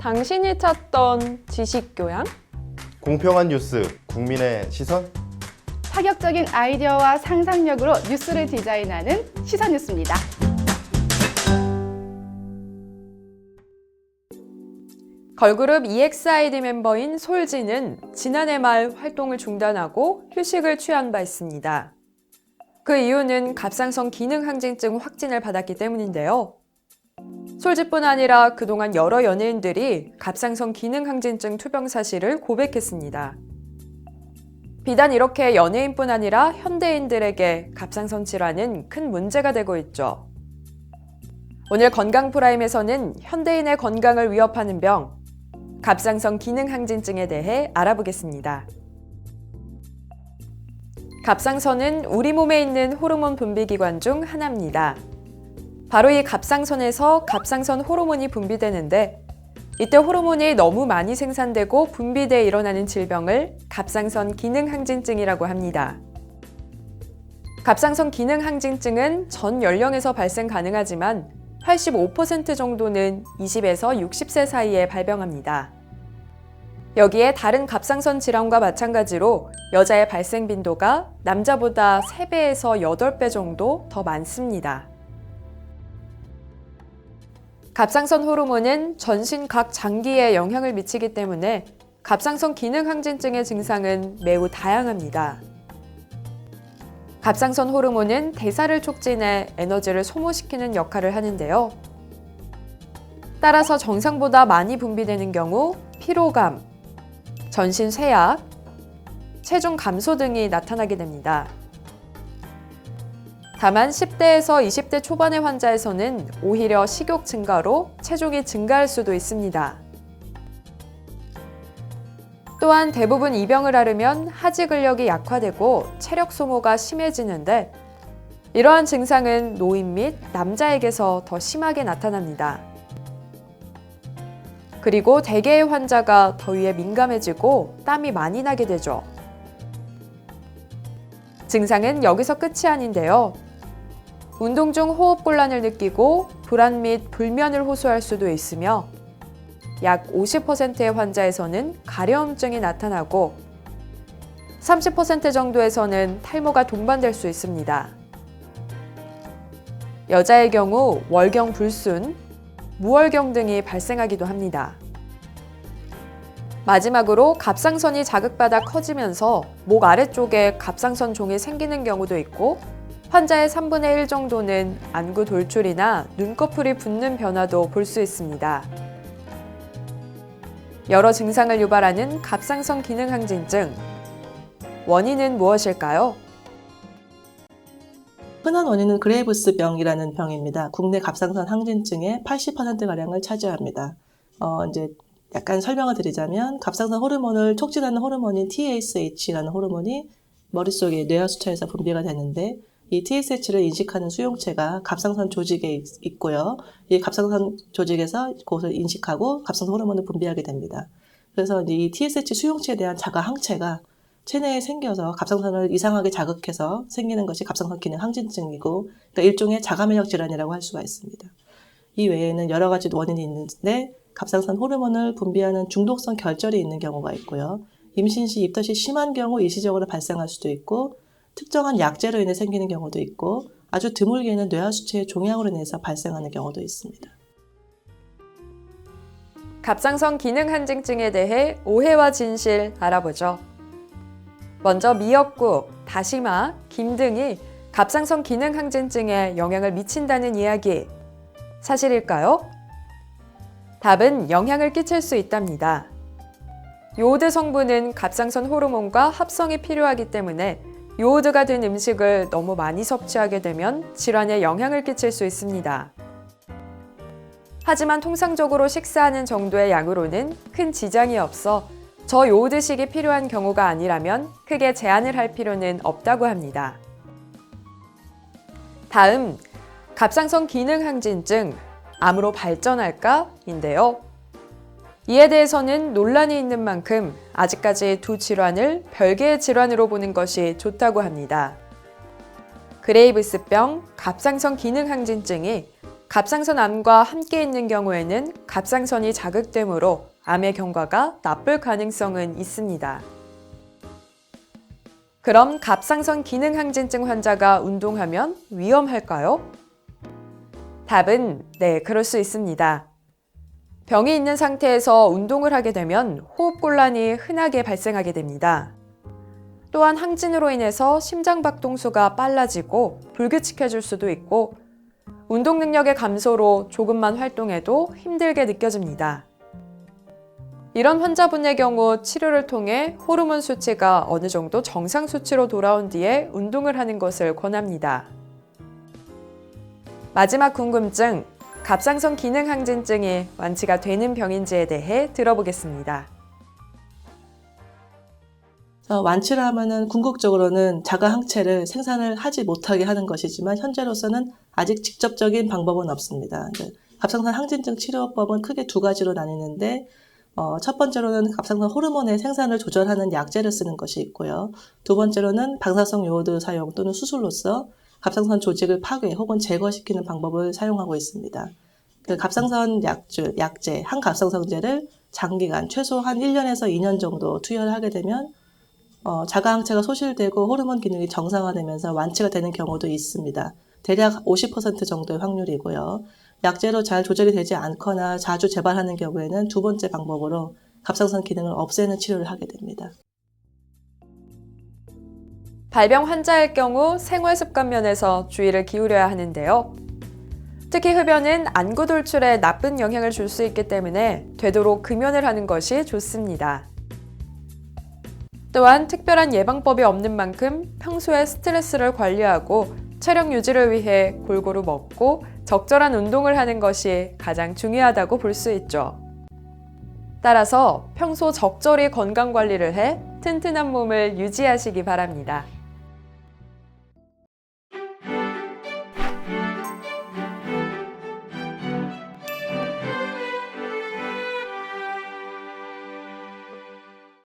당신이 찾던 지식교양? 공평한 뉴스, 국민의 시선? 파격적인 아이디어와 상상력으로 뉴스를 디자인하는 시선뉴스입니다. 걸그룹 EXID 멤버인 솔지는 지난해 말 활동을 중단하고 휴식을 취한 바 있습니다. 그 이유는 갑상선 기능 항진증 확진을 받았기 때문인데요. 솔지뿐 아니라 그동안 여러 연예인들이 갑상선 기능 항진증 투병 사실을 고백했습니다. 비단 이렇게 연예인뿐 아니라 현대인들에게 갑상선 질환은 큰 문제가 되고 있죠. 오늘 건강프라임에서는 현대인의 건강을 위협하는 병, 갑상선 기능 항진증에 대해 알아보겠습니다. 갑상선은 우리 몸에 있는 호르몬 분비기관 중 하나입니다. 바로 이 갑상선에서 갑상선 호르몬이 분비되는데 이때 호르몬이 너무 많이 생산되고 분비돼 일어나는 질병을 갑상선 기능 항진증이라고 합니다. 갑상선 기능 항진증은 전 연령에서 발생 가능하지만 85% 정도는 20에서 60세 사이에 발병합니다. 여기에 다른 갑상선 질환과 마찬가지로 여자의 발생 빈도가 남자보다 3배에서 8배 정도 더 많습니다. 갑상선 호르몬은 전신 각 장기에 영향을 미치기 때문에 갑상선 기능 항진증의 증상은 매우 다양합니다. 갑상선 호르몬은 대사를 촉진해 에너지를 소모시키는 역할을 하는데요. 따라서 정상보다 많이 분비되는 경우 피로감, 전신 쇠약, 체중 감소 등이 나타나게 됩니다. 다만 10대에서 20대 초반의 환자에서는 오히려 식욕 증가로 체중이 증가할 수도 있습니다. 또한 대부분 이 병을 앓으면 하지 근력이 약화되고 체력 소모가 심해지는데 이러한 증상은 노인 및 남자에게서 더 심하게 나타납니다. 그리고 대개의 환자가 더위에 민감해지고 땀이 많이 나게 되죠. 증상은 여기서 끝이 아닌데요. 운동 중 호흡곤란을 느끼고 불안 및 불면을 호소할 수도 있으며 약 50%의 환자에서는 가려움증이 나타나고 30% 정도에서는 탈모가 동반될 수 있습니다. 여자의 경우 월경 불순, 무월경 등이 발생하기도 합니다. 마지막으로 갑상선이 자극받아 커지면서 목 아래쪽에 갑상선 종이 생기는 경우도 있고 환자의 3분의 1 정도는 안구 돌출이나 눈꺼풀이 붓는 변화도 볼 수 있습니다. 여러 증상을 유발하는 갑상선 기능 항진증. 원인은 무엇일까요? 흔한 원인은 그레이브스병이라는 병입니다. 국내 갑상선 항진증의 80%가량을 차지합니다. 이제 약간 설명을 드리자면 갑상선 호르몬을 촉진하는 호르몬인 TSH라는 호르몬이 머릿속에 뇌하수처에서 분비가 되는데 이 TSH를 인식하는 수용체가 갑상선 조직에 있고요. 이 갑상선 조직에서 그것을 인식하고 갑상선 호르몬을 분비하게 됩니다. 그래서 이 TSH 수용체에 대한 자가 항체가 체내에 생겨서 갑상선을 이상하게 자극해서 생기는 것이 갑상선 기능 항진증이고 그러니까 일종의 자가면역 질환이라고 할 수가 있습니다. 이 외에는 여러 가지 원인이 있는데 갑상선 호르몬을 분비하는 중독성 결절이 있는 경우가 있고요. 임신 시 입덧이 심한 경우 일시적으로 발생할 수도 있고 특정한 약제로 인해 생기는 경우도 있고 아주 드물게는 뇌하수체의 종양으로 인해서 발생하는 경우도 있습니다. 갑상선 기능 항진증에 대해 오해와 진실 알아보죠. 먼저 미역국, 다시마, 김 등이 갑상선 기능 항진증에 영향을 미친다는 이야기. 사실일까요? 답은 영향을 끼칠 수 있답니다. 요오드 성분은 갑상선 호르몬과 합성이 필요하기 때문에 요오드가 든 음식을 너무 많이 섭취하게 되면 질환에 영향을 끼칠 수 있습니다. 하지만 통상적으로 식사하는 정도의 양으로는 큰 지장이 없어 저요오드식이 필요한 경우가 아니라면 크게 제한을 할 필요는 없다고 합니다. 다음, 갑상선 기능 항진증, 암으로 발전할까? 인데요. 이에 대해서는 논란이 있는 만큼 아직까지 두 질환을 별개의 질환으로 보는 것이 좋다고 합니다. 그레이브스병, 갑상선 기능 항진증이 갑상선 암과 함께 있는 경우에는 갑상선이 자극되므로 암의 경과가 나쁠 가능성은 있습니다. 그럼 갑상선 기능 항진증 환자가 운동하면 위험할까요? 답은 네, 그럴 수 있습니다. 병이 있는 상태에서 운동을 하게 되면 호흡곤란이 흔하게 발생하게 됩니다. 또한 항진으로 인해서 심장박동수가 빨라지고 불규칙해질 수도 있고 운동 능력의 감소로 조금만 활동해도 힘들게 느껴집니다. 이런 환자분의 경우 치료를 통해 호르몬 수치가 어느 정도 정상 수치로 돌아온 뒤에 운동을 하는 것을 권합니다. 마지막 궁금증, 갑상선 기능 항진증이 완치가 되는 병인지에 대해 들어보겠습니다. 완치를 하면은 궁극적으로는 자가 항체를 생산을 하지 못하게 하는 것이지만 현재로서는 아직 직접적인 방법은 없습니다. 갑상선 항진증 치료법은 크게 두 가지로 나뉘는데 첫 번째로는 갑상선 호르몬의 생산을 조절하는 약제를 쓰는 것이 있고요. 두 번째로는 방사성 요오드 사용 또는 수술로서 갑상선 조직을 파괴 혹은 제거시키는 방법을 사용하고 있습니다. 그 갑상선 약제, 항갑상선제를 장기간 최소 한 1년에서 2년 정도 투여를 하게 되면 자가 항체가 소실되고 호르몬 기능이 정상화되면서 완치가 되는 경우도 있습니다. 대략 50% 정도의 확률이고요. 약제로 잘 조절이 되지 않거나 자주 재발하는 경우에는 두 번째 방법으로 갑상선 기능을 없애는 치료를 하게 됩니다. 발병 환자일 경우 생활 습관 면에서 주의를 기울여야 하는데요. 특히 흡연은 안구 돌출에 나쁜 영향을 줄 수 있기 때문에 되도록 금연을 하는 것이 좋습니다. 또한 특별한 예방법이 없는 만큼 평소에 스트레스를 관리하고 체력 유지를 위해 골고루 먹고 적절한 운동을 하는 것이 가장 중요하다고 볼 수 있죠. 따라서 평소 적절히 건강 관리를 해 튼튼한 몸을 유지하시기 바랍니다.